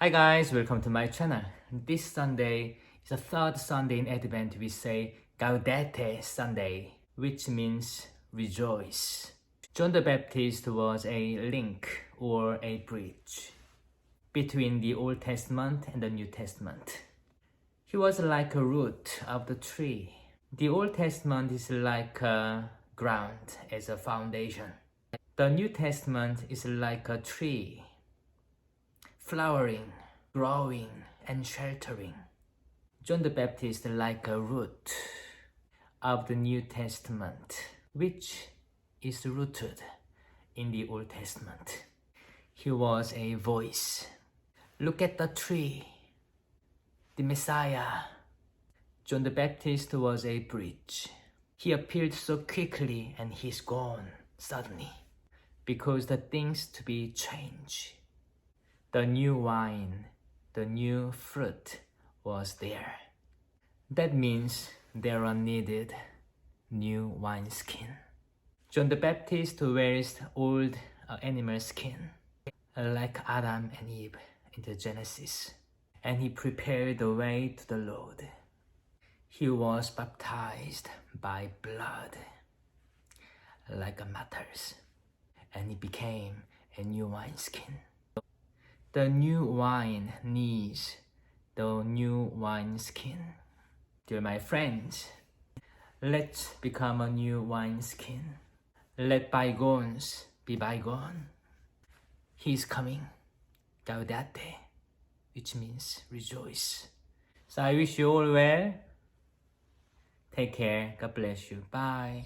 Hi guys, welcome to my channel. This Sunday is the third Sunday in Advent. We say Gaudete Sunday, which means rejoice. John the Baptist was a link or a bridge between the Old Testament and the New Testament. He was like a root of the tree. The Old Testament is like a ground as a foundation. The New Testament is like a tree, flowering, growing, and sheltering. John the Baptist like a root of the New Testament, which is rooted in the Old Testament. He was a voice. Look at the tree, the Messiah. John the Baptist was a bridge. He appeared so quickly and he's gone suddenly because the things to be changed. The new wine, the new fruit was there. That means there are needed new wineskin. John the Baptist wears old animal skin, like Adam and Eve in the Genesis, and he prepared the way to the Lord. He was baptized by blood, like a martyrs, and he became a new wineskin. The new wine needs the new wineskin. Dear my friends, let's become a new wineskin. Let bygones be bygone. He is coming, Gaudete, which means rejoice. So I wish you all well. Take care. God bless you. Bye.